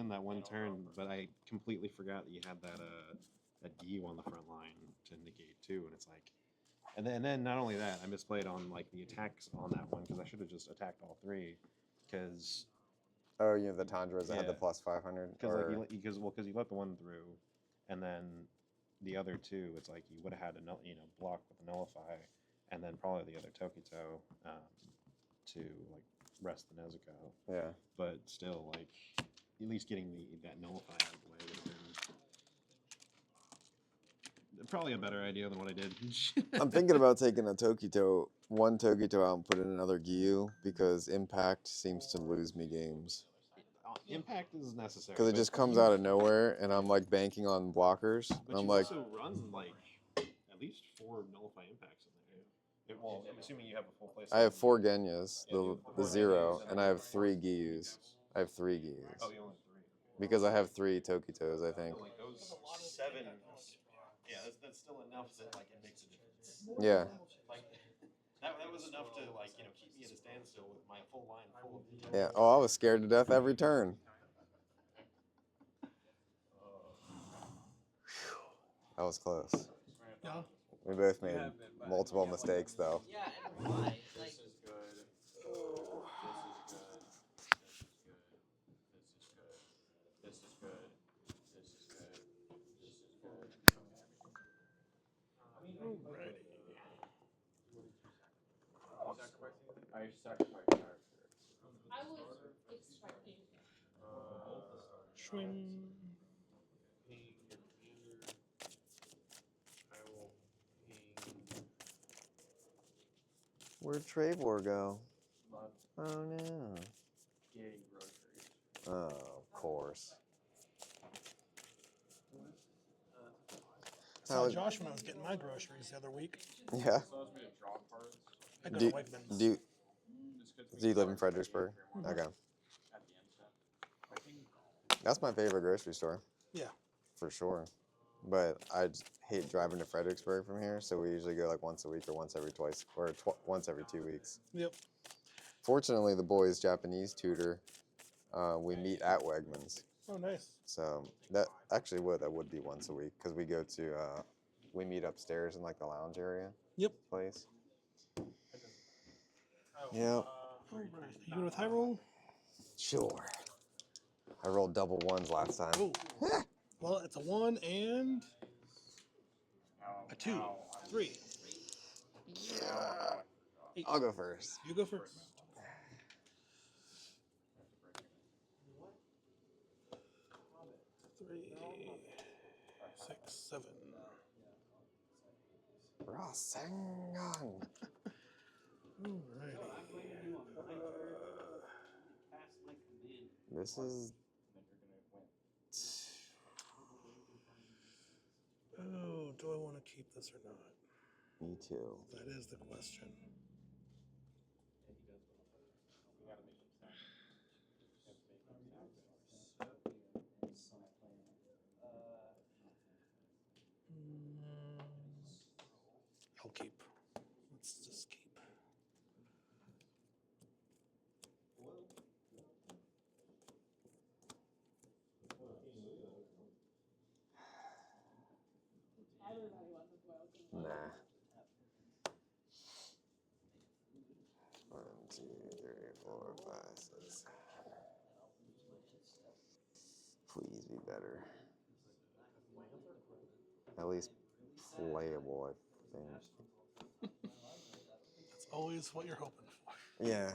in that one turn, but I completely forgot that you had that Gyu on the front line to negate too, and it's like, and then not only that, I misplayed on like the attacks on that one because I should have just attacked all three, because Oh, you know the Tundras that had the Yeah. plus 500. because like Or because you let the one through, and then the other two, it's like you would have had to block with the nullify, and then probably the other Tokito to like rest the Nezuko. yeah. But still, like at least getting that nullify out of the way would have been probably a better idea than what I did. I'm thinking about taking a Tokito, one Tokito out and put in another Gyu because Impact seems to lose me games. Impact is necessary Because it but just comes you- out of nowhere and I'm like banking on blockers. But I'm you like, also run like at least 4 nullify impacts in there. Well, I'm assuming you have a full place. I have 4 Genyas, Yeah, you have the four zero, Genyas, and I have 3 Gyus. I have 3 Gyus. Oh, you only have 3. Because I have 3 Tokitos, I think. So, like those 7. Yeah, that's still enough that like it makes a difference. Yeah. Like that was enough to like keep me at a standstill with my full line full of. Yeah. Oh, I was scared to death every turn. That was close. Yeah. We both made multiple mistakes, though. Yeah, and why? Like, This is good. This is good. This is good. This is good. This is good. Alrighty. I sacrifice character. I was expecting. Schwing. Ping your commander. I will ping. Where'd Trevor go? Love Oh, no. getting groceries. Oh, of course. Saw How- Josh when I was getting my groceries the other week. Yeah. Allows me to draw cards I go Do, to Wegmans. do, This gets me do you live in cards Fredericksburg? Mhm. Okay. at the end step. I think That's my favorite grocery store. Yeah. For sure. But I just hate driving to Fredericksburg from here, so we usually go like once a week or once every once every 2 weeks. Yep. Fortunately, the boys' Japanese tutor, we meet at Wegmans. Oh, nice. So that would be once a week because we go to we meet upstairs in like the lounge area Yep. place. Yeah, Alright. You go with high roll? sure. I rolled double ones last time. Oh. Well, it's a 1 and a 2. 3. Yeah. 8. I'll go first. You go first. 3, 6, 7. Rasengan. Alrighty. This is Oh, do I want to keep this or not? me too. That is the question. I'll keep. Let's just keep. Nah. 1, 2, 3, 4, 5, 6. Please be better. At least playable, I think. That's always what you're hoping for. Yeah.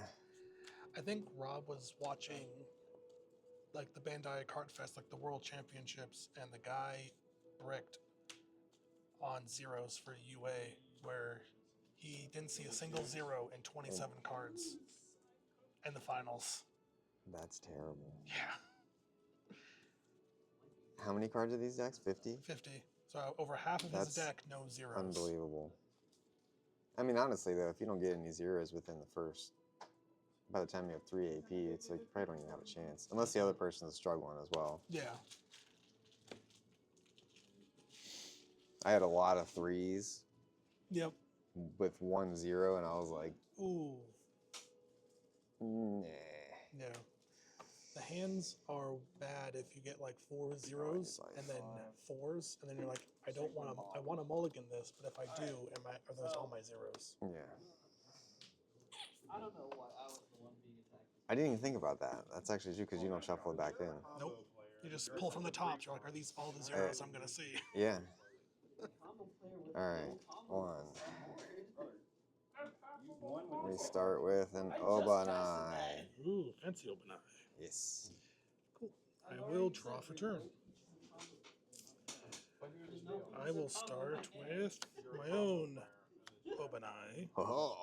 I think Rob was watching like the Bandai Kart Fest, like the World Championships, and the guy bricked on zeros for UA where he didn't see a single 0 in 27 cards in the finals. That's terrible. Yeah. How many cards are these decks? 50? 50. So over half of That's his deck, no zeros. Unbelievable. I mean, honestly, though, if you don't get any zeros within the first, by the time you have 3 AP, it's like you probably don't even have a chance. Unless the other person is struggling as well. Yeah. I had a lot of 3s Yep. with 1 0, and I was like, Ooh. nah. Yeah. The hands are bad if you get like 4 zeros and then 4s, and then you're like, I don't want to. I want to mulligan this, but if I do, are those all my zeros? Yeah. I don't know why I was the one being attacked. I didn't even think about that. That's actually true because you don't shuffle it back in. Nope. You just pull from the top. You're like, are these all the zeros I'm gonna see? Yeah. Combo player with All right. no combos. One. We start with an Obanai. Ooh, fancy open eye. Yes. Cool. I will draw for turn. I will start with my own open eye Oh.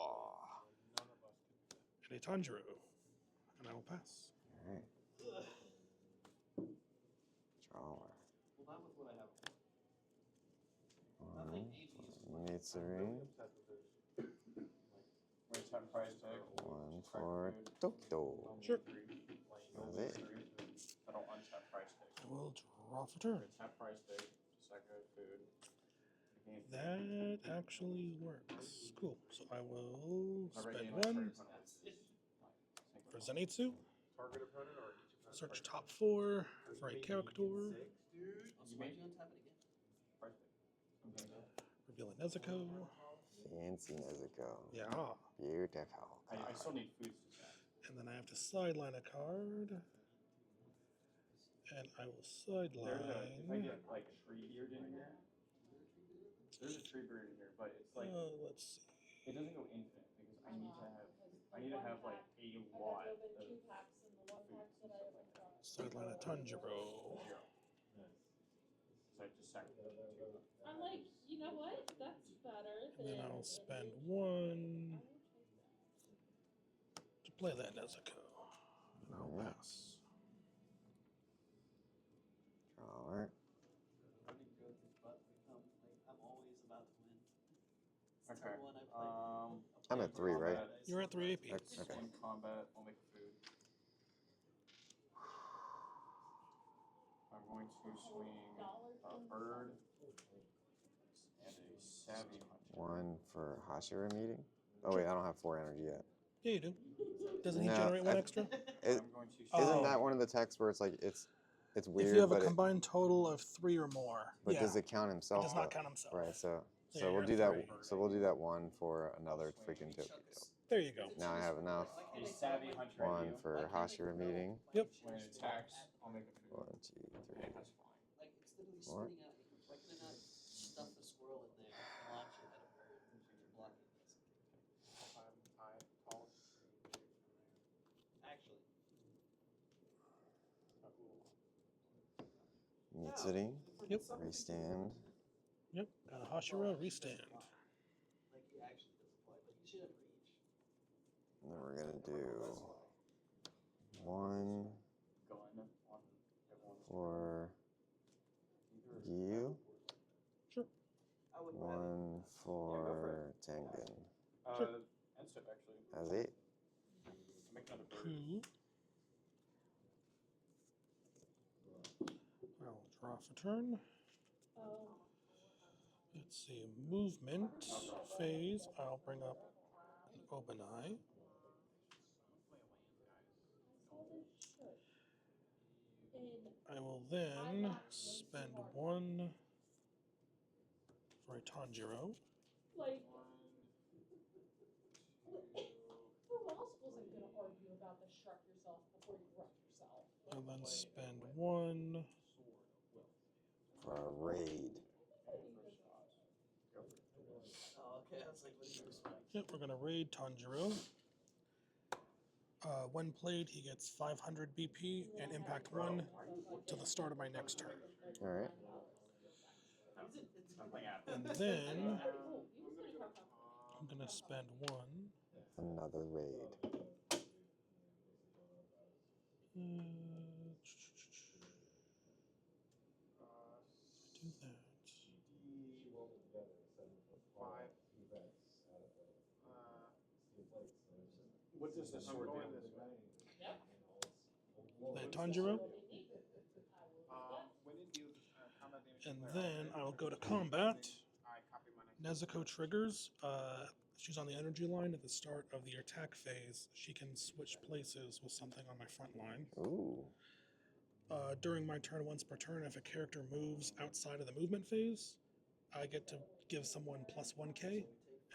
and a Tanjiro, and I will pass. All right. Draw. Well, that was what I have. One. Mitsuri. Where's that price tag? One for Tokito. Sure. That's it. I don't untap price tag. I will draw for turn. Tap price tag. Psycho food. That actually works. Cool. So I will spend one for Zenitsu. Target opponent or Search top 4 for a character. Also, why'd you untap it again? price tag. Reveal a Nezuko. Fancy Nezuko. Yeah. Beautiful. I still need food to tap. And then I have to sideline a card. And I will If I sideline. get like a tree beard in here. There's a tree beard in here, but it's like Let's see. it doesn't go infinite because I need to have like a lot of food. Sideline a Tanjiro. So I just sacrifice two. I'm like, you know what? That's better And than. then I'll spend 1 to play that Nezuko. And I'll Alright. pass. Draw. Running good with this button become like I'm always about to win. It's Okay. the one I played. I'm at 3, right? You're at 3 AP. Okay. In combat, I'll make food. I'm going to swing a bird and a savvy hunter. 1 for Hashira meeting. Oh wait, I don't have 4 energy yet. Yeah, you do. Doesn't he No, generate 1 I- extra? Is, I'm going to Oh. Isn't that one of the texts where it's like it's weird, If you have a but combined total of 3 or more, but yeah, does it count it himself? does not though? count himself. Right. So Yeah, we'll you're do at that. 3. So we'll do that 1 for another freaking Tokyo. There you go. Now I have enough. a savvy hunter. 1 for Hashira meeting. Yep. When it attacks, I'll make a food. 1, 2, 3. And that's fine. Like it's literally Four. spinning out. Why can I not stuff a squirrel in there and launch it at a bird to block it? Actually, Mitsuri. Yep. Restand. Yep. Got a Hashira restand. like he actually does apply, but he should have reach. And then we're gonna do 1 Gun on everyone. for Gyu. Sure. I would 1 for Tengen. And step actually. That's it. Make another bird. Cool. I'll draw for turn. Oh, Let's see. Movement phase. I'll bring up an open eye. so they should. And I will then spend 1 for a Tanjiro. like, who else wasn't gonna argue about the shrug yourself before you wreck yourself? And then spend 1. For a raid. Oh, okay. I was like, what do you expect? Yep, we're gonna raid Tanjiro. When played, he gets 500 BP and impact 1 to the start of my next turn. All right. Something out. And then Cool. He was pretty fucked up. I'm gonna spend 1. Another raid. Do that. What does this sword do? The Tanjiro. They need. And then I will go to combat. Nezuko triggers. She's on the energy line. At the start of the attack phase, she can switch places with something on my front line. Ooh. During my turn, once per turn, if a character moves outside of the movement phase, I get to give someone plus 1k,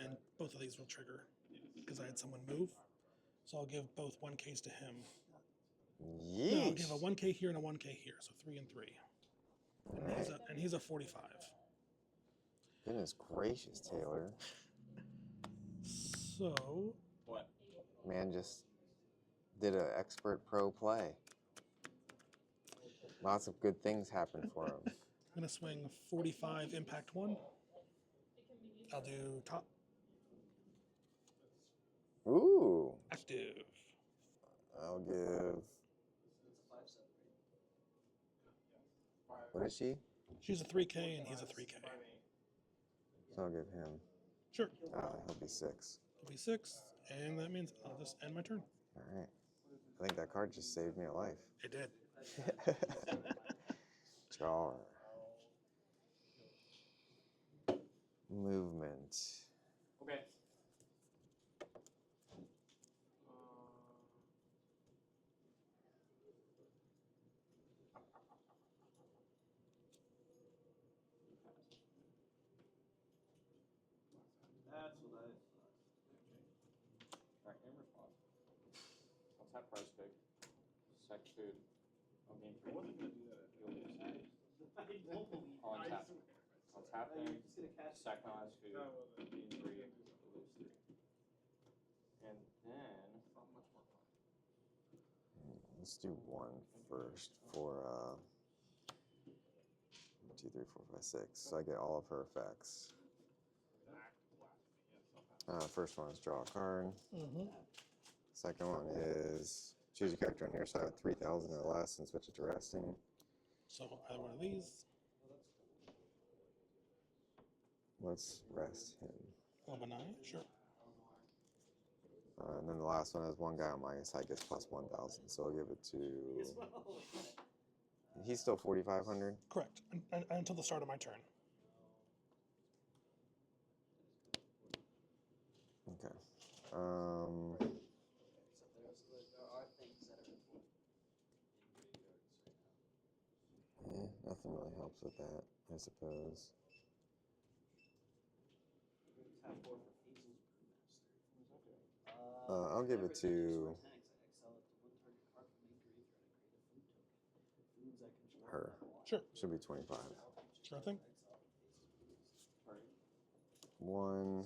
and both of these will trigger because I had someone move. So I'll give both 1ks to him. Yeesh. No, I'll give a 1k here and a 1k here, so 3 and 3. And he's a 45. Goodness gracious, Taylor. So What? Man just did an expert pro play. Lots of good things happened for him. I'm gonna swing 45 impact 1. I'll do top Ooh. active. I'll give. What is she? She's a 3k and he's a 3k. So I'll give him. Sure. He'll be 6. It'll be 6, and that means I'll just end my turn. All right. I think that card just saved me a life. It did. Jar. Movement. Okay. That's what I Alright, in response. I'll tap price pick. Sec food. I'll gain 3. wasn't gonna do that. You'll lose. I don't believe I'll I untap. I'll tap swear. in. You're just gonna catch Sack my last food. No, well, Gain 3. You'll lose 3. And then. Let's do 1 first for 2, 3, 4, 5, 6. So I get all of her effects. First one is draw a card. Mm-hmm. Second one is choose a character on here. So I have 3,000 or less and switch it to resting. So either one of these. Let's rest him. Lebanon, sure. And then the last one is one guy on my side gets plus 1,000. So I'll give it to. He's still 4,500. Correct. Until the start of my turn. Okay. So there are things that are in graveyards right now. Nothing really helps with that, I suppose. Tap 4 for Hazel's Brewmaster. I'll give it to her. Sure. Should be 25. Sure thing. 1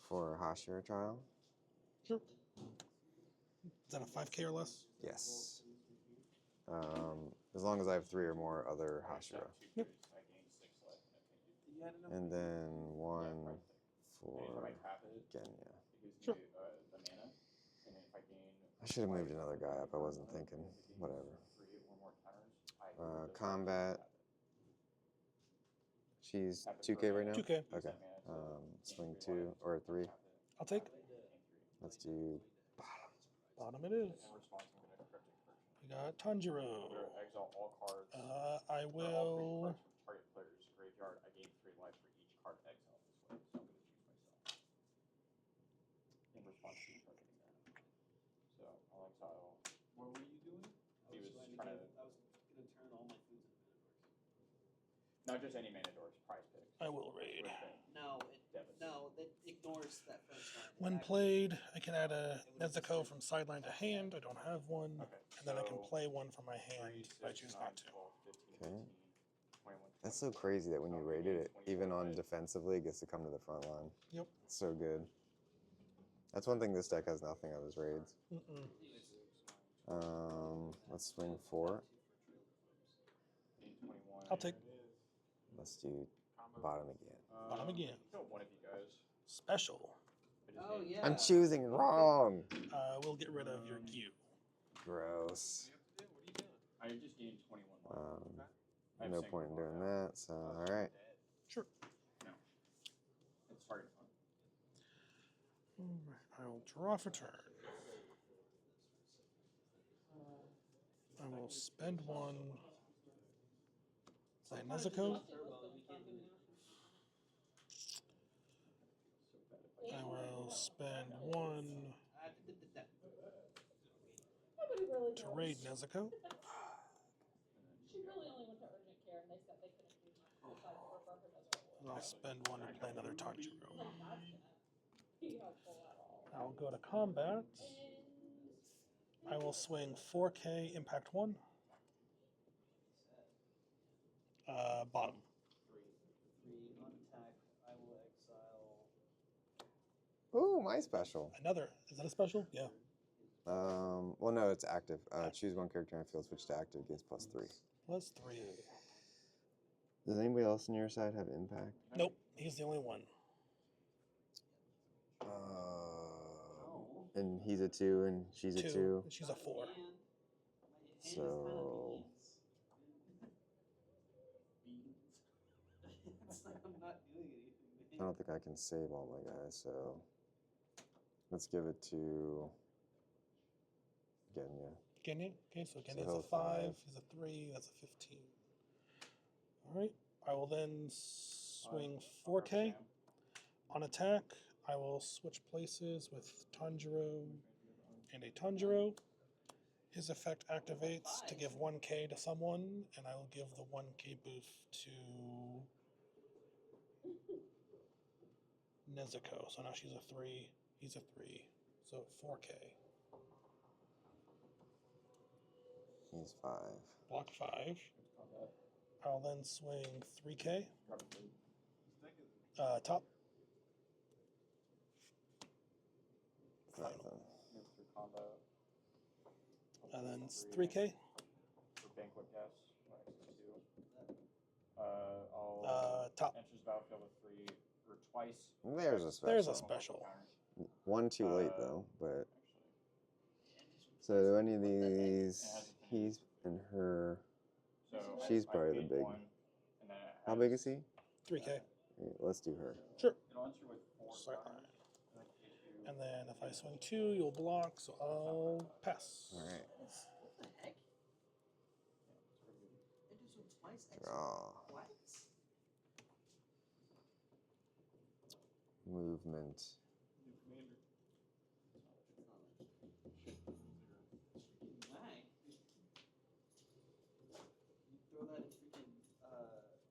for Hashira trial. Sure. Is that a 5k or less? Yes. As long as I have 3 or more other Hashira. Yep. I gain 6 life. You had enough And then 1 for Anytime I tap it, Genya. it gives Sure. me the mana. And then if I gain. I should have moved another guy up. I wasn't thinking. Whatever. 3 or more counters. Combat. She's 2k right now? 2k. Okay. Swing 2 or 3. I'll take. Let's do. Bottom it is. In response, I'm going to cryptic version. We got Tanjiro. Exile all cards. I or all 3 will. cards from target player's graveyard. I gain 3 life for each card exiled this way, so I'm going to choose myself. In response to you targeting that. So I'll exile. What were you doing? He was I trying to. was gonna turn all my foods into Manadors. Not just any mana doors, prize picks. I will raid. No, that ignores that first line. When played, I can add a Nezuko from sideline to hand. I don't have one. Okay. And then I can so play one from my hand 3, if I 6, choose 9, not to. 12, 15, Okay. 18, 21, That's so crazy that when you rated it, even on defensively, it gets to come to the front line. Yep. It's so good. That's one thing this deck has nothing of is raids. Mm-mm. Let's swing 4. 21. I'll take. Let's do bottom again. Bottom again. Kill one of you guys. Special. I just Oh gained- yeah. I'm choosing wrong. We'll get rid of your Q. Gross. I just gained 21 life. I have No sync point in with doing Mark now. that. So all right. Sure. No. It's target fun. Alright, I'll draw for turn. I will spend 1. Play Nezuko. I will spend 1 Nobody really to knows. raid Nezuko. She really only went to urgent care and they said they couldn't do much besides refer her to their And I'll spend 1 to play another Tanjiro. Like that's gonna be helpful at all. I'll go to combat. And I will swing 4K, impact 1. Bottom. 3 on attack. I will exile. Ooh, my special. Another. Is that a special? Yeah. Well, no, it's active. Choose one character on the field, switch to active, gains +3. +3. Does anybody else on your side have impact? Nope. He's the only one. And he's a 2, and she's a 2. And she's a 4. Man, my hand is So- beans. It's like I'm not doing anything, I man. don't think I can save all my guys, so let's give it to Genya. Genya? Okay, so Genya's he'll a 5. 5. He's a 3. That's a 15. Alright. I will then swing 4K. On attack, I will switch places with Tanjiro and a Tanjiro. His effect activates to give 1K to someone, and I will give the 1K boost to Nezuko. So now she's a 3. He's a 3. So 4K. He's 5. Block 5. I'll then swing 3K. Top. Final. Nothing. Move through combo. And then it's 3K. For banquet guests. I'll Top. enters battlefield with 3 or twice. There's a special. There's a special. One too late, though, but. So, do any of these. He's and her. So She's I probably the paid big. 1, and then it How has- big is he? 3K. Yeah, let's do her. Sure. It'll enter with 4 Sideline. counters, and then issue- And then if I swing 2, you'll block, so I'll pass. All right. What the heck? I do so twice extra. Draw. What? Movement. Why? You throw that in freaking,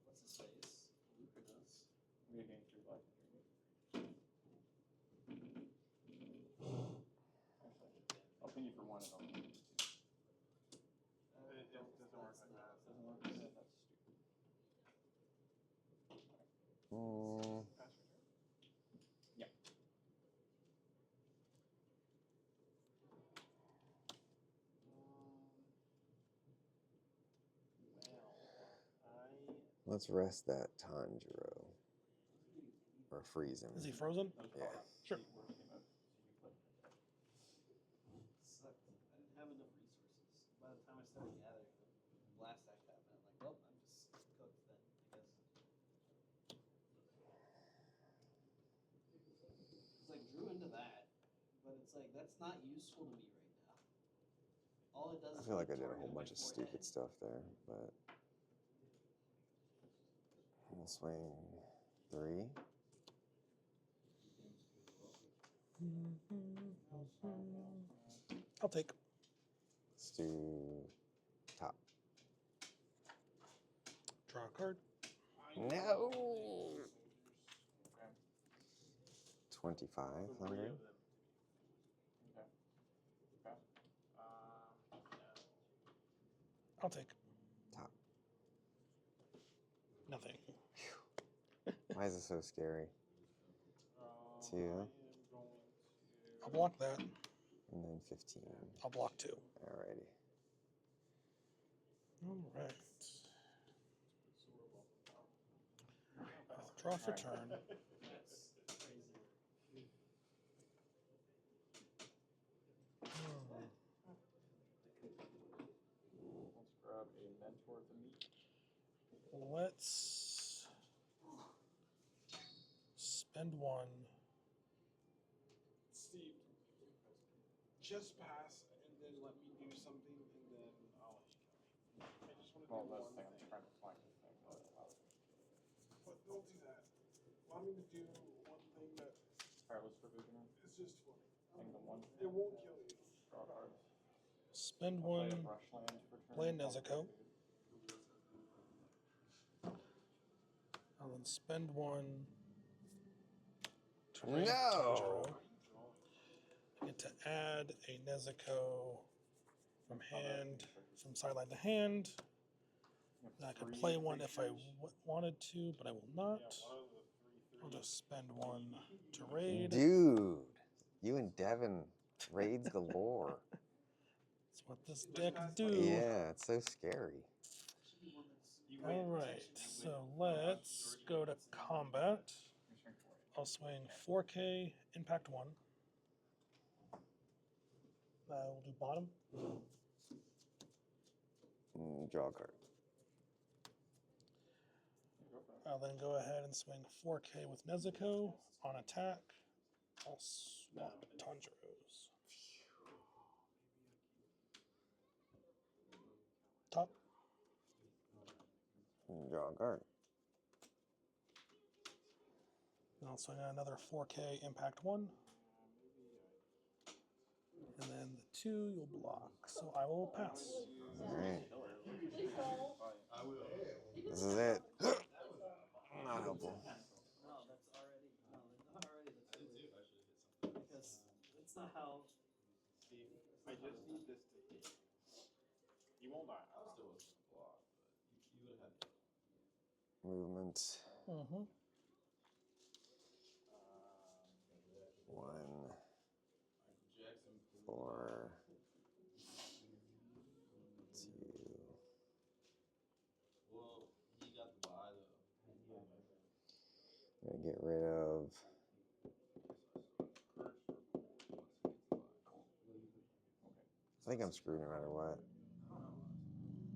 what's his face? Lucanus. We gain 3 life. Actually, I'll ping you for 1 and I'll ping you for 2. It doesn't work like that. Doesn't work like that? That's stupid. Mm, Yeah. let's rest that Tanjiro. Or freeze him. Is he frozen? Yeah. Sure. Sucked. I didn't have enough resources. By the time I started gathering them, last act happened. I'm like, well, I'm just cooked then, I guess. It's like drew into that, but it's like that's not useful to me right now. All it does I is feel like I put did a target whole on my bunch of stupid forehead. stuff there, but. We'll swing 3. I'll take. Let's do top. Draw a card. No! 2500. Okay. Pass. I'll take. Top. Nothing. Why is it so scary? 2. I'll block that. And then 15. I'll block 2. Alrighty. Alright. Draw for turn. Let's grab a mentor to meet. Let's spend 1. Steve, just pass and then let me do something and then I'll let you go. I just want to Well, do that's one the thing. I'm thing. trying to find the thing that allows me. But don't do that. Allow me to do one thing that Tireless Provisioner. It's just funny. Hang them one. It won't kill you. Draw cards. Spend I'll play a one. Brushland for turn. Play Nezuko. I'll then spend one. To raid No! Tanjiro. I get to add a Nezuko from hand, from sideline to hand. And I could play one if I wanted to, but I will not. I'll just spend one to raid. Dude, you and Devin raids galore. That's what this deck do. Yeah, it's so scary. All right, so let's go to combat. I'll swing 4K, impact 1. We'll do bottom. Draw a card. I'll then go ahead and swing 4K with Nezuko on attack. I'll swap Tanjiro's. Top. Draw a card. And I'll swing another 4K impact 1. And then the 2 you'll block. So I will pass. Alright. Please don't. This is it. Not helpful. No, that's already the two. Because that's not how. Steve, I just need this to hit. You won't die. Movement. Mm-hmm. 1, 4, 2. Gonna get rid of. I think I'm screwed no matter what.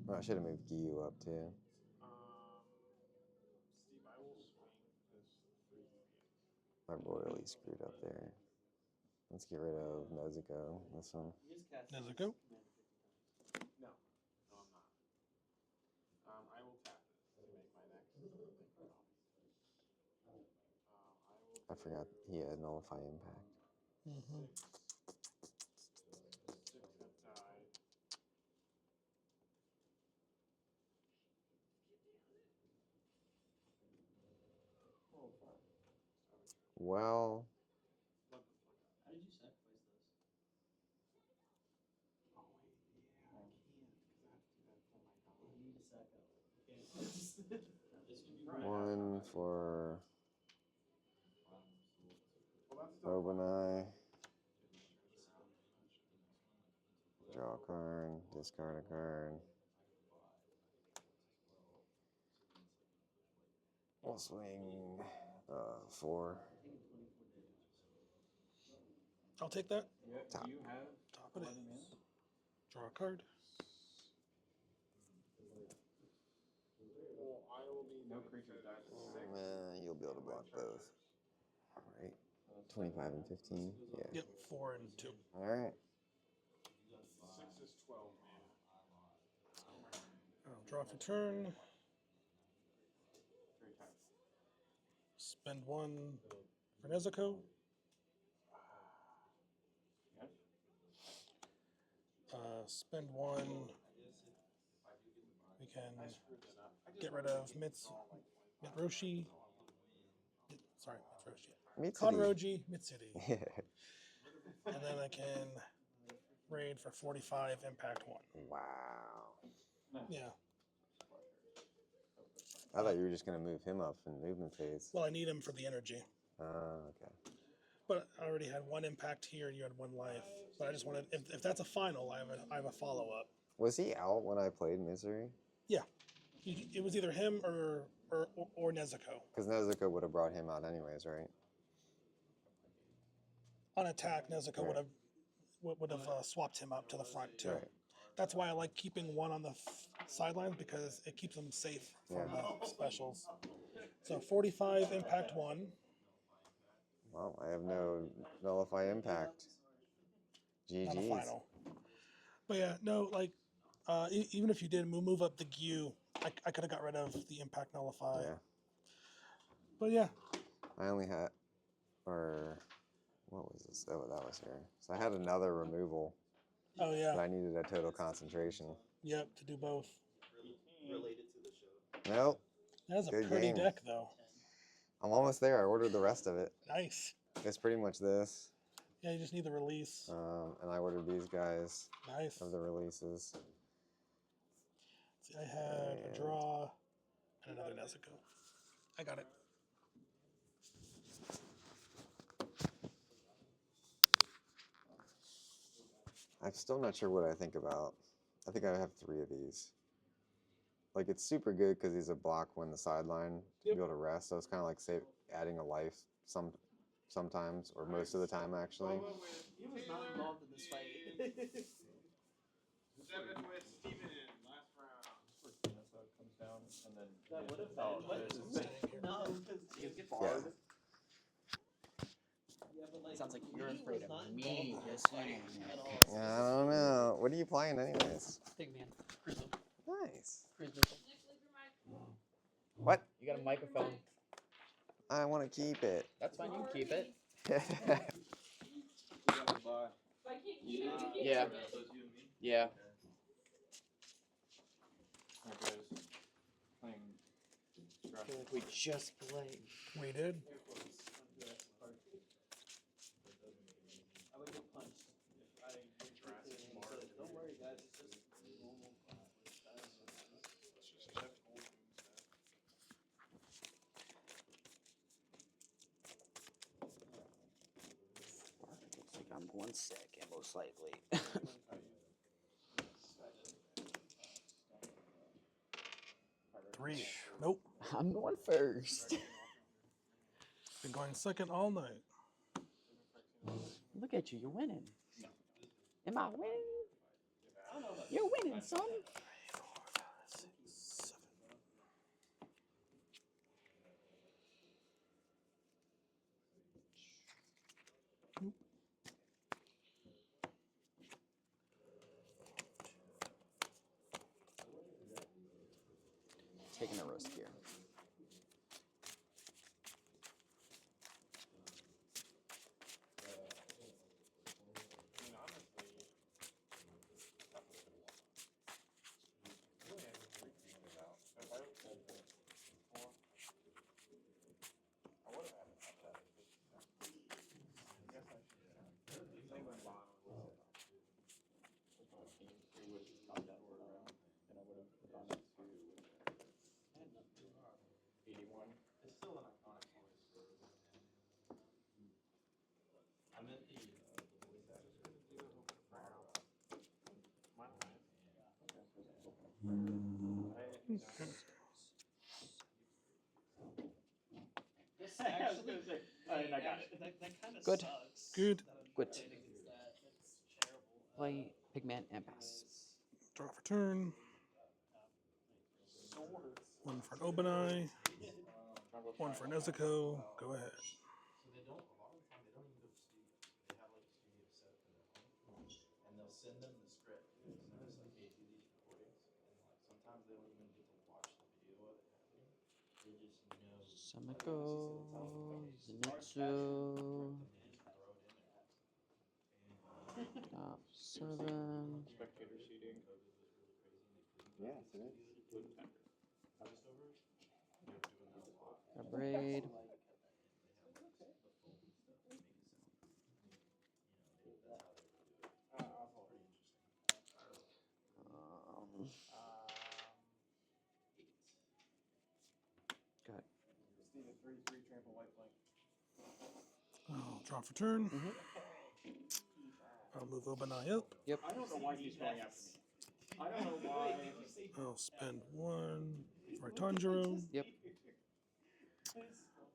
Oh, I should have moved Gyu up too. Steve, I will swing this 3. I'm royally screwed up there. Let's get rid of Nezuko. This one. You just cast Nezuko? No, I'm not. I will tap this to make my next thing. I forgot he had nullify impact. Mm-hmm. 6 have died. Well, What the fuck? How did you sacrifice those? Oh wait, yeah, I can't because I have to do that for my god. You need to sack up. Okay. This could be Right. one for Well, that's still Obanai. Draw a card, discard a card. We'll swing 4. I'll take that. Top. Do you have Top it 11 is. mana? Draw a card. Well, I will need no creature dies at 6. You'll be able to block both. Alright. 25 and 15. Yeah. Yep, 4 and 2. Alright. 6 is 12 mana. I'll draw for turn. 3 times. Spend 1 for Nezuko. Yes. Spend 1. We can I screwed that up. I just get rid wanted of to draw like 25. Mitroshi. Sorry, Mitroshi. Mitsubi. Kanroji, Mitsuri. Yeah. And then I can raid for 45, impact 1. Wow. Yeah. I thought you were just going to move him up in movement phase. Well, I need him for the energy. Okay. But I already had 1 impact here and you had 1 life. But I just wanted, if that's a final, I have a follow up. Was he out when I played Misery? Yeah. It was either him or Nezuko. Because Nezuko would have brought him out anyways, right? On attack, Nezuko Right. would have swapped him up to the front too. Right. That's why I like keeping 1 on the sidelines because it keeps them safe from the specials. So 45 impact 1. Well, I have no nullify impact. Not a GG's. final. But yeah, no, like even if you did move up the Gyu, I could have got rid of the impact nullify. Yeah. But yeah, I only had, or What was this? Oh, that was here. So I had another removal, Oh yeah. but I needed a total concentration. Yep. To do both. Related to the show. Nope. That's a Good pretty game. deck though. I'm almost there. I ordered the rest of it. Nice. It's pretty much this. Yeah, you just need the release. And I ordered these guys Nice. of the releases. See, I had a draw and another Nezuko. I got it. I'm still not sure what I think about. I think I have 3 of these. Like, it's super good because he's a block when the sideline to Yep. be able to rest. So it's kind of like adding a life sometimes, or most of the time actually. He was not involved in this fight. 7 with Steven last round. Where Kinosaur comes down, and then That would have Oh, been. this is- No, because You get barred. yeah, but like Sounds like you're he afraid was of not me involved in just this fight saying at that. all. Yeah, I don't know. What are you playing anyways? Big man. Cruise missile. Nice. Cruise missile. What? You got a microphone. I want to keep it. That's fine. You can keep it. If I can't keep it, you can't Yeah. keep it. Yeah. Alright, guys. Playing I feel like we just played. We did. I would get punched if I did Jurassic Park. Don't worry, guys. It's just normal. It's just Jeff Goldblum's stuff. Looks like I'm going second, most likely. Three. Nope. I'm going first. Been going second all night. Look at you. You're winning. Am I winning? You're winning, son. Taking a risk here. It's still an iconic voice. I meant the voice actor. This I was actually, gonna say, I got it. That kind of Good. sucks. Good. that I'm Good. playing against that. That's terrible. Play Pigman and pass. Draw for turn. One for an Obanai. One for Nezuko. Go ahead. So they don't, a lot of the time, they don't even go to studio. They have like a studio set for their home. And they'll send them the script. And it's like, hey, do these recordings. And like sometimes they don't even get to watch the video of it happening. They just know. Samiko, Zenitsu, top 7. Spectator seating. Yes, it is. A braid. Go ahead. Steven 3/3 trample white blank. I'll draw for turn. Mhm. I'll move Obanai up. Yep. I don't know why he's going after me. I don't know why. I'll spend one for Tanjiro. Yep.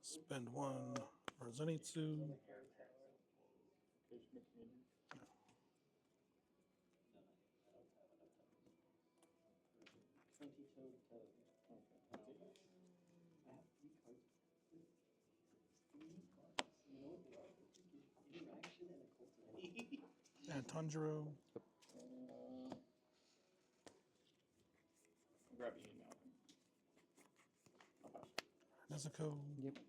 Spend one for Zenitsu. And Tanjiro. Grab the email. Nezuko. Yep.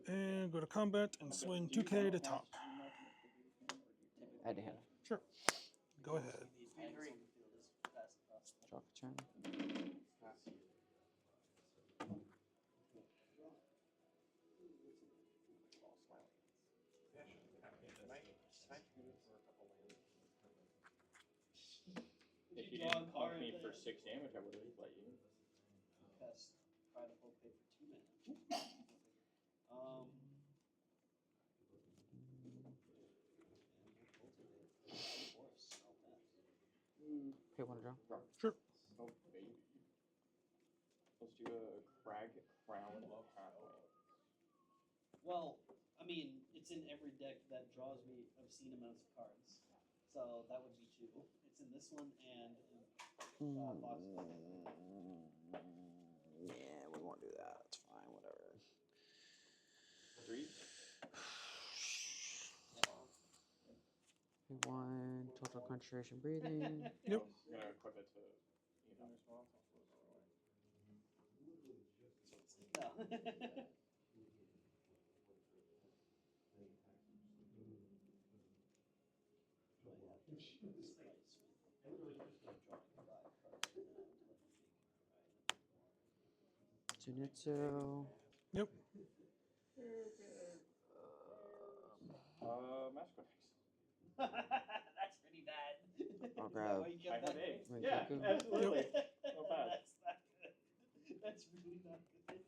And go to combat and swing 2K to top. Add to hand. Sure. Go ahead. Draw for turn. If you didn't punk me for 6 damage, I would have let you. Cast Pride of Hope pay for 2 mana. Pay 1 to draw. Sure. Oh, baby. Let's do a Crag Crown pathway. Well, I mean, it's in every deck that draws me obscene amounts of cards. So that would be 2. It's in this one and in boxes. Yeah, we won't do that. It's fine, whatever. 3. Pay 1. Total concentration breathing. Yep. I'm gonna equip it to, you know. No. Junitsu. Yep. Master Codex. That's pretty bad. I'll Is that grab- why you I kept have that? 8. Wait, Yeah, Goku. absolutely. No bad. That's not good. That's really not good.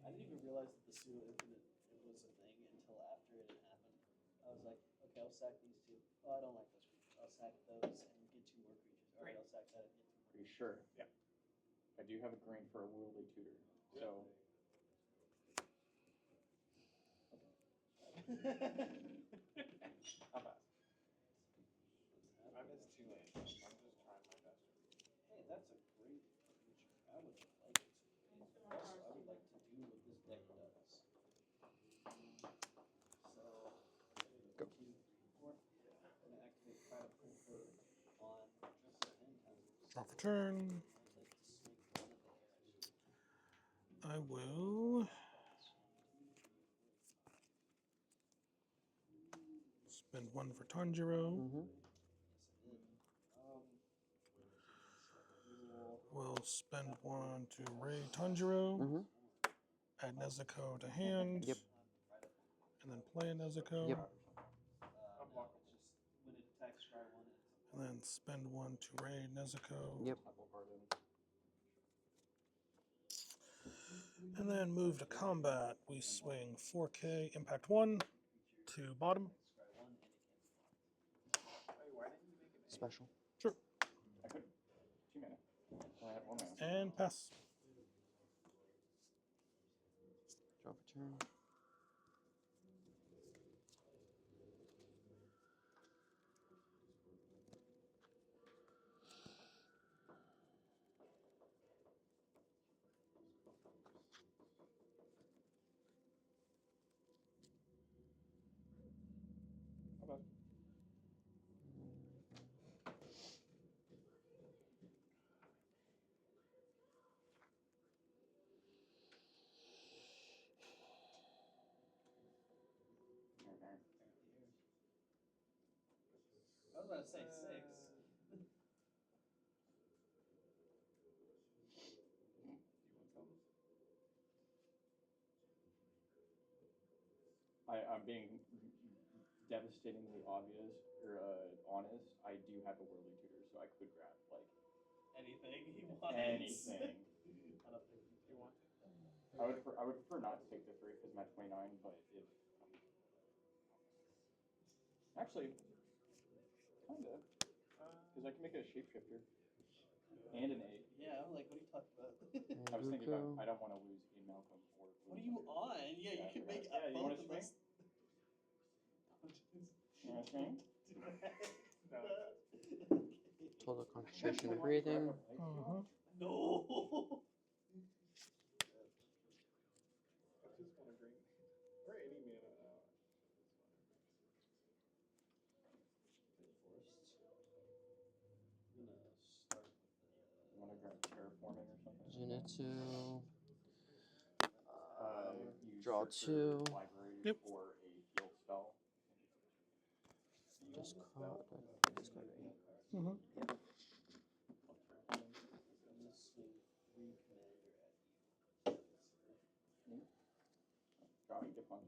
I didn't even realize that the Pseudo Infinite it was a thing until after it had happened. I was like, okay, I'll sack these 2. Oh, I don't like those creatures. I'll sack those and get 2 more creatures. All right, I'll sack that and get 2 more. Are you sure? Yeah. I do have a green for a worldly tutor, so. How fast? I missed 2 lanes. I'm just trying my best. Hey, that's a great creature. I would like it. Also, I would like to do what this deck does. So, Go. 2, 3, 4. I'm gonna activate Pride of Hope on just 10 times. Draw for turn. I'd like to swing one of those. I will spend 1 for Tanjiro. Mm-hmm. Yes, I did. We'll spend 1 to raid Tanjiro. Mm-hmm. Add Nezuko to hand. Yep. And then play a Nezuko. Yep. No, it's just when it attacks, try 1. And then spend 1 to raid Nezuko. Yep. And then move to combat. We swing 4K, impact 1 to bottom. Special. Sure. I could. 2 mana. I had 1 mana. And pass. Draw for turn. How about? I was about to say 6. I'm being devastatingly obvious or honest. I do have a worldly tutor, so I could grab like Anything he wants. anything. I don't think you want to. I would prefer not to take the 3 because I'm at 29, but if actually, kinda, because I can make it a shapeshifter and an 8. Yeah, I'm like, what are you talking about? And I was thinking Goku. I don't want to lose Ian Malcolm or. What are you on? Yeah, you I can forgot. make Yeah, you both wanna of us. You want to swing? Total concentration of breathing. Uh-huh. No. I just want to bring, or any mana out. Forced. I'm gonna start with the kind of terraforming or something. Zenitsu. You Draw search your 2. library Yep. for a field spell. Discard. Discard 8. Mm-hmm. Josh, get fun.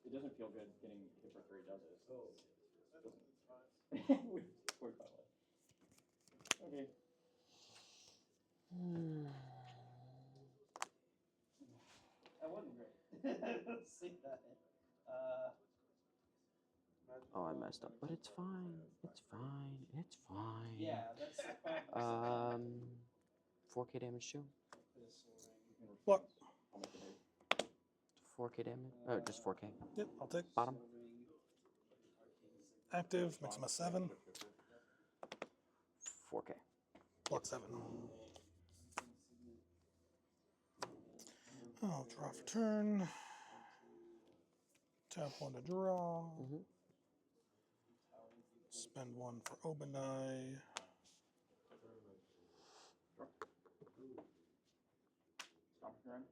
It doesn't feel good getting hit for 3, does it? Weird by the way. Okay. That wasn't great. Let's see that. Oh, I messed up, but it's fine. It's fine. It's fine. Yeah, that's the problem. 4K damage too. What? I'll make it big. 4K damage. Oh, just 4K. Yep, I'll take. Bottom. Active, makes him a 7. 4K. Block 7. I'll draw for turn. Tap 1 to draw. Mm-hmm. Spend 1 for Obanai. Stop your end.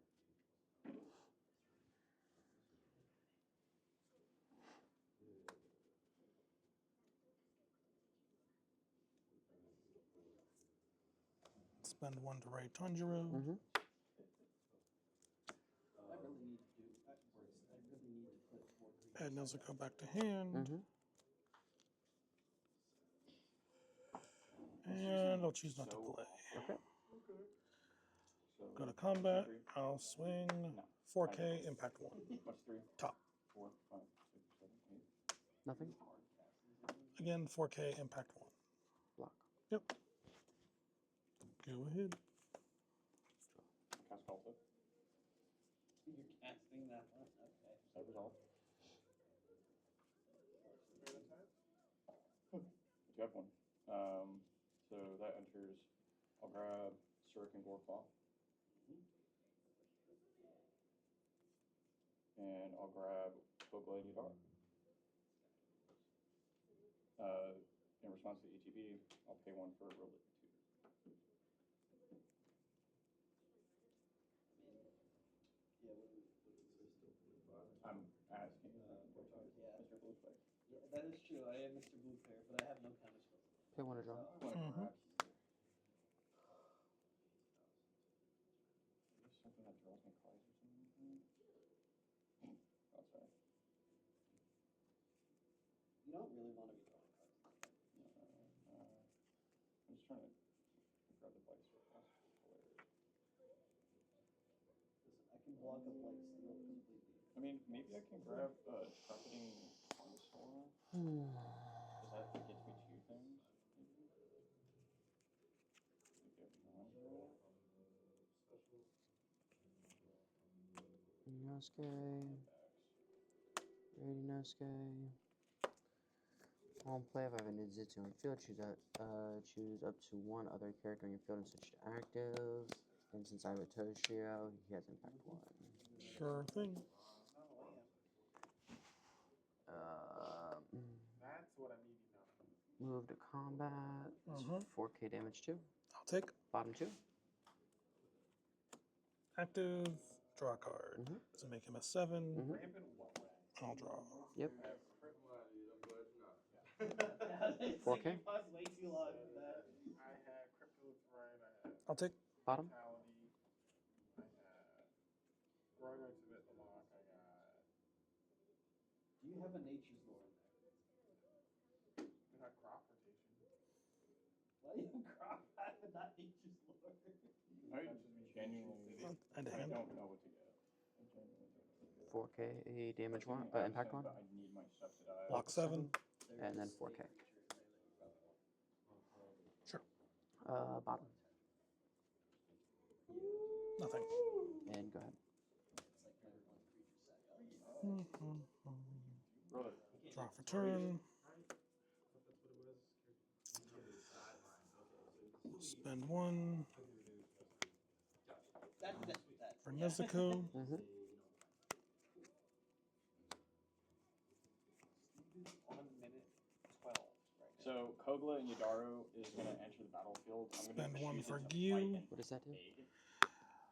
Spend 1 to Ray Tanjiro. Mm-hmm. Add Nezuko back to hand. Mm-hmm. And I'll choose not to play. Okay. So Go to combat. I'll swing. 4K, impact 1. plus 3, Top. 4, 5, 6, 7, 8. Nothing. Again, 4K, impact 1. Block. Yep. Go ahead. Cast Alta. You're casting that one? Okay. Save resolve. You have one. So that enters. I'll grab Shuriken Goreclaw. And I'll grab Toglade Yadar. In response to ETB, I'll pay 1 for Relic Tutor. I'm asking Mr. Blueface. Yeah, that is true. I am Mr. Bluefair, but I have no counter spells. Pay 1 to draw. Mhm. Something that draws me cards or something. Oh, sorry. You don't really want to be drawing cards. I'm just trying to grab the Vice real fast. Listen, I can block up like steel completely. I mean, maybe I can grab Trumpeting Connoisseur. Hmm. Because that gets me 2 things. Maybe. Maybe I can Inosuke. Ready Inosuke. On play, if I have a Nidzetsu on field, choose up to 1 other character on your field and switch to active. And since I have a Toshio, he has impact 1. Sure thing. That's what I'm needing now. Move to combat. Mhm. 4K damage too. I'll take. Bottom 2. Active. Draw a card. Mhm. So make him a 7. Mhm. Rampant what way? I'll draw. Yep. I have crit money, I'm glad you're not. It's 4K? like you paused way too long for that. I had Crypto Throne, I had I'll take. Bottom. Vitality, I had Grogo to Vitalock, I got. Do you have a nature's lore in there? I got crop rotation. Why do you have crop? I have not nature's lore. I genuinely And I hand. don't know what to get. I genuinely don't know what to get. 4K damage 1. I Impact 1. understand, but I need my stuff to die. Block 7. And then 4K. Sure. Bottom. Nothing. And go ahead. Mhm. Really? Draw for turn. Spend 1 for Nezuko. Mm-hmm. 1 minute 12 right So Kogla and Yadaru is gonna enter the battlefield. I'm gonna Spend one choose it for to Gyu. fight and What does that do? aid.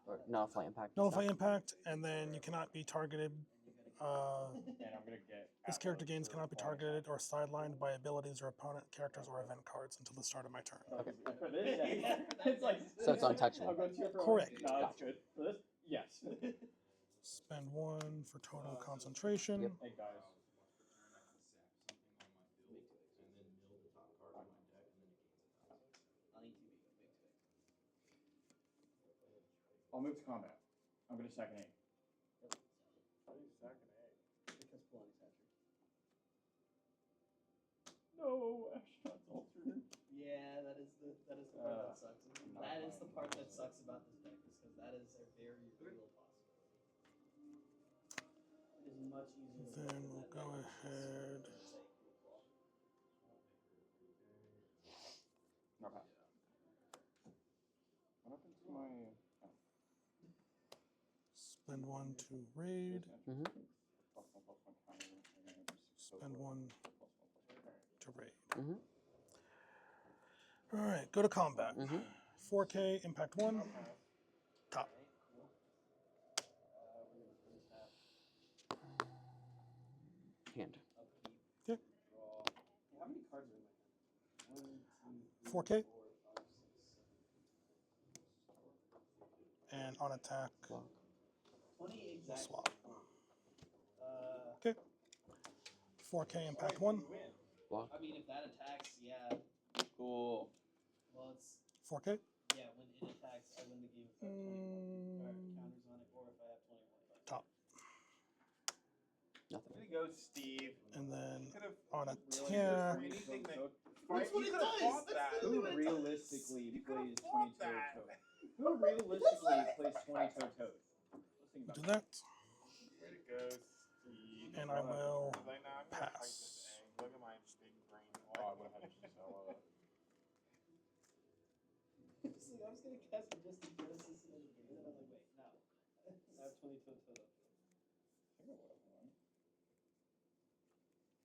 Or nullify impact. Nullify stuff? impact, and then you cannot be targeted. And I'm gonna get. This character Atlas gains for cannot be one targeted attack. or sidelined by abilities or opponent characters or event cards until the start of my turn. Okay. For this, yeah, it's like So it's untouchable. I'll go tier for Correct. No, that's Gotcha. good. For this, yes. Spend one for total concentration. Yep. Hey guys, I'll move to combat. I'm gonna sack an 8. Because Poloni's hatchery. No, Ashnod's altar. Yeah, that is the part that sucks. not That is mine. the part that sucks about this deck, is because that is a very real possibility. It is much easier to Then play we'll that go deck ahead. than, say, Cool Claw. Not bad. What happened to my? Oh. Spend one to raid. Mhm. +1/+1 counter, and then just Spend Kogla, one +1/+1. to raid. Mhm. All right, go to combat. Mhm. 4K, impact 1. Top. Alright, cool. We're gonna first have Hand. upkeep. Okay. Draw. How many cards are in my hand? 1, 2, 3, 4K. 4, 5, 6, 7. And on attack, Block. 20 we'll exactly. swap. Uh, 4K, impact 1. Block. I mean, if that attacks, yeah. Cool. Well, it's 4K. yeah. When it attacks, I win the game if I have 21 counters on it, or if I have 21. Top. Nothing. Way to go, Steve. And then You could've on really attack, anything that That's what you it could've does. fought That's that. literally Who what it does. realistically You plays could've 20 fought toe that. toad? Who realistically plays 20 toe toad? Let's think we'll about do that. that. Way to go, Steve. And I will Was I not gonna fight pass. this egg? Look at my big brain. Oh, I would have had Gisela. See, I was gonna cast Majestic Genesis and then I'm like, wait, no. I have 20 toe toad up. I think I would have won.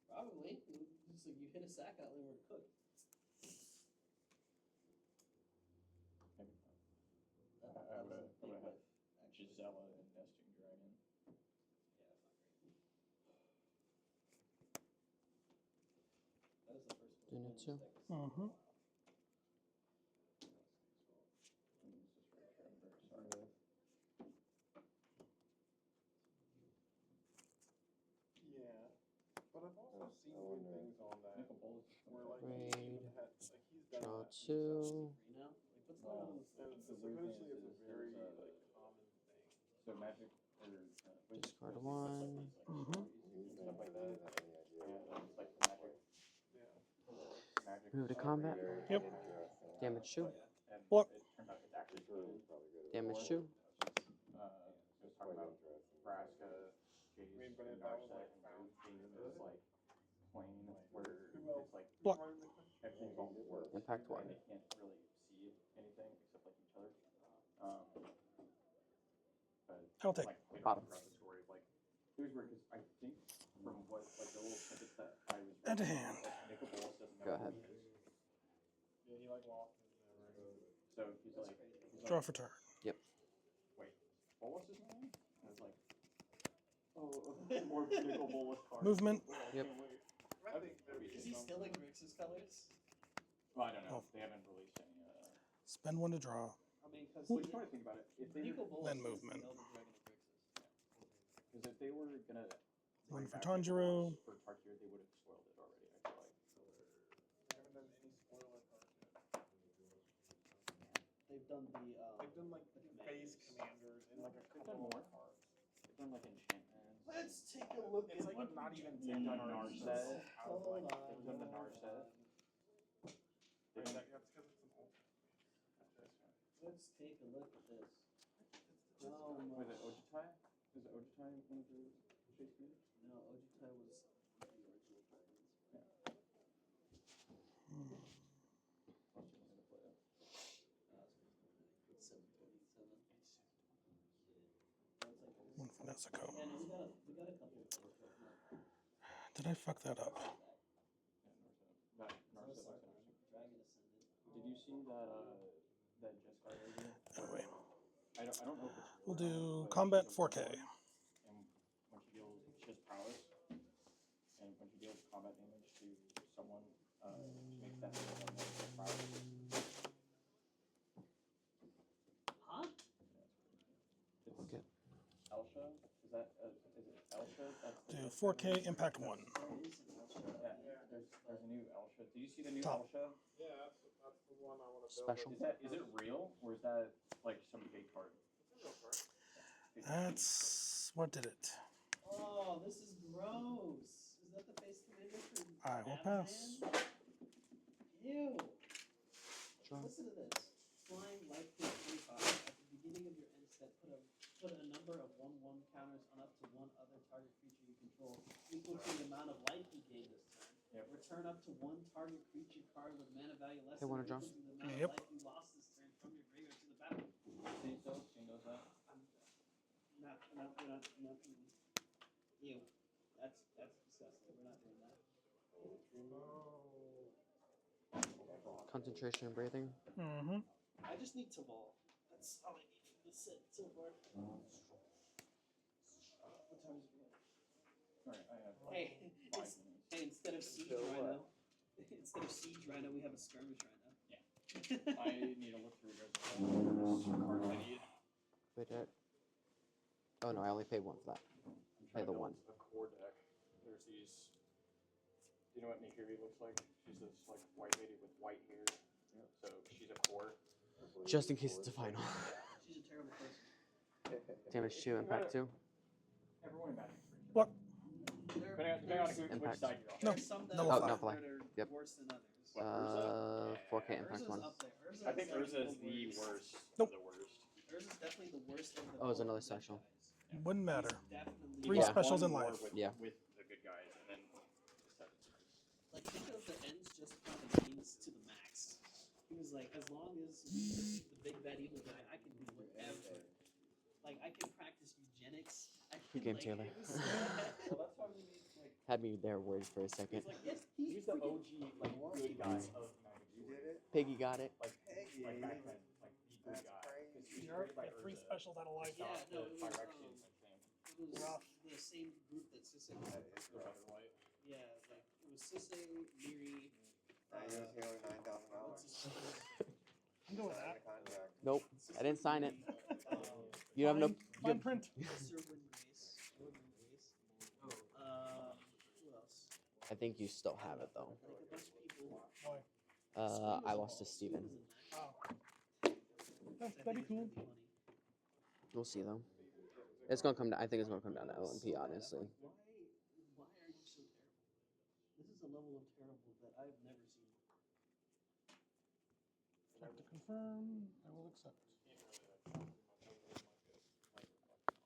Probably. Just like you hit a sack out and we're cooked. Maybe. That I was would've- a I big would've had whiff, actually. Gisela and Nesting Dragon. Yeah, that's not great. That is the first one. Doing it too. Mhm. I'm very sorry. Yeah. But I've also seen I good wonder- things on that. Nickel Bowl is Where like Raid. he had, like he's done Draw that himself. 2. You know? Like, what's Well, going on with And this? The weird thing supposedly it's is a very there's, like common thing. So Magic or Wizards Discard does one. these, like, Mhm. stories and stuff like that. Didn't have any idea. And it's like Magic. Yeah. Magic. Move to stuff. combat. Yep. Interesting. Damage 2. And Block. it turned out it's actually Sure, cool. it's probably good. Damage 2. It was talking about Nebraska, Jace, I mean, but and if that was, Narset, like, and found being good, this like plane where who else? it's like Block. everything's all work. Impact 1. And they can't really see anything except like each other. But I'll take. like later Bottom. on throughout the story, like it was weird because I think from what like the little snippets that I was Add a reading, hand. like, Nicol Bolas doesn't know Go who ahead. he is. Yeah, he like walked in there. So he's That's like, crazy. he's Draw like, for turn. wait, Bolas is my name? And it's like, oh, more Nicol Bolas cards. Movement. Yep. I think there'd be Is he still in Grixis colors? Well, I don't know. Oh. They haven't released any. Spend one to draw. I mean, because Which try to think about it. If they Nico were, Bolas Then is movement. the Elder Dragon of Grixis. because if they were gonna One bring for back Tanjiro. Nico Bolas for Tarkir, they would have spoiled it already. I feel like. They haven't done any spoiler cards yet. They've done the They've done like the phase commanders. commanders and like a They've couple done more. of cards. They've done like enchantments. Let's take a look It's at like what not we even did. They've 10 done cards. Narset. Out of like, They've done the Narset. Right, They've that's because it's an alternate. Let's take a look at this. Was it Ojutai? Is it Ojutai one of the chase commanders? No, Ojutai was the original dragons. Yeah. Hmm. Most people need to play it. It's 727. One for Nezuko. Yeah, no, we got a couple of those, but not. Did I fuck that up? Yeah, Narset. That Narset see that that Jessica lady? Oh, wait. I don't know if it's We'll real or not, do but combat she's a 4K. warlord, and when she deals, she has prowess, and when she deals combat damage to someone, she makes that someone more prowess. Huh? It's Okay. Elsha? Is it Elsha? That's the Do Jessica 4K lady? Impact 1. Yeah, there's a new Elsha. Did you see the new Top. Elsha? Yeah, that's the one I want to build. Special. Is it real or is that like some fake card? That's what did it. Oh, this is gross. Is that the face commander for I will pass. Abzan? Ew. Sure. Listen to this. Flying life gain 25. At the beginning of your end step, put a number of 1/1 counters on up to one other target creature you control, equal to the amount of life you gain this turn. Yep. Return up to one target creature card with mana value less Hey, than or wanna equal draw? to the amount Yep. of life you lost this turn from your graveyard to the battle. Seeing those that? We're not. Ew. That's disgusting. We're not doing that. Concentration and breathing. Mm-hmm. I just need Tamal. That's all I need from this set so far. What time is it? Alright, I have Hey, 5 it's, minutes. hey, instead of siege rhino, we have a skirmish rhino. Yeah. I need to look through your guys' cards I need. Wait, oh no, I only paid 1 for that. I'm Hey, trying to the build one. a core deck. There's these. Do you know what Nahiri looks like? She's this like white lady with white hair. So she's a core. Just in case it's a final. She's a terrible person. Damage 2, impact 2. Everyone imagine. What? Depending on which Impact. side you're on. No. There's some that No, are fine. No, fine. that are Yep. worse than others. What, Urza? 4K Yeah. impact Urza's 1. up there. I think like Urza is the worst Nope. of the worst. Urza's definitely the worst of the Oh, it's another good special. guys. Wouldn't matter. He's definitely Three You Yeah. got specials one in war life. With, Yeah. with the good guys, and then just have it. like think of the ends just how the games to the max. He was like, as long as we defeat the big bad evil guy, I can do whatever. Like I can practice eugenics. I can, Game like, Taylor. it was so Well, that's why we need like. Had me there worried for a second. He's like, yes, He's the OG like good guy of United. You did it? Piggy got it. Like back then, like the good That's guy. 'Cause he was You're created by get 3 Urza. specials out of life. Yeah, no, it was, Phyrexian, I think. It was Rough. the same group that Sisse. That is The rough. other white. Yeah, like it was Sisse, Miri. Now you owe Taylor What's his $9,000. name? I'm going with Sign that. the contract. Nope, I didn't sign it. Um, You have no. Fine print. Sir Windwace. Who else? I think you still have it though. Like a bunch of people. Why? I lost to Steven. Oh. That'd be cool. We'll see though. It's gonna come down. I think it's gonna come down to LMP, honestly. Why are you so terrible? This is a level of terrible that I've never seen. Check to confirm. I will accept.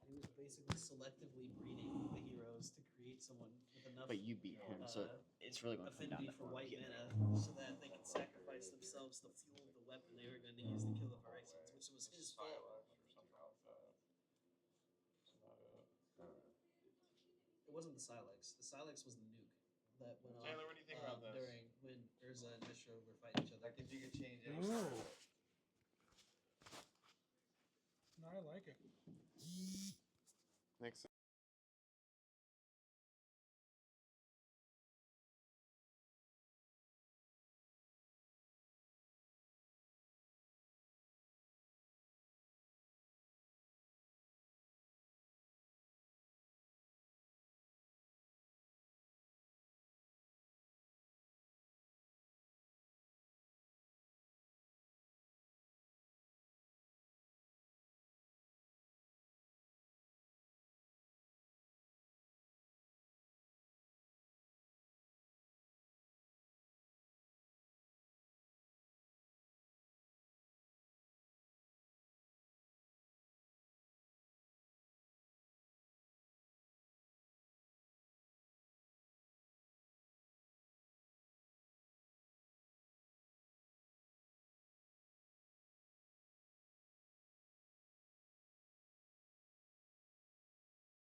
He was basically selectively breeding the heroes to create someone with enough But you beat him, so it's really gonna come down affinity to for white LMP. mana so that they could sacrifice themselves to fuel the weapon they were going to use to kill the Phyrexians, which was his fault. It wasn't the Silex. The Silex was the nuke that went off Taylor, what do you think about this? during when Urza and Mishra were fighting each other. Like if you could change any Ooh. side of it. No, I like it. Next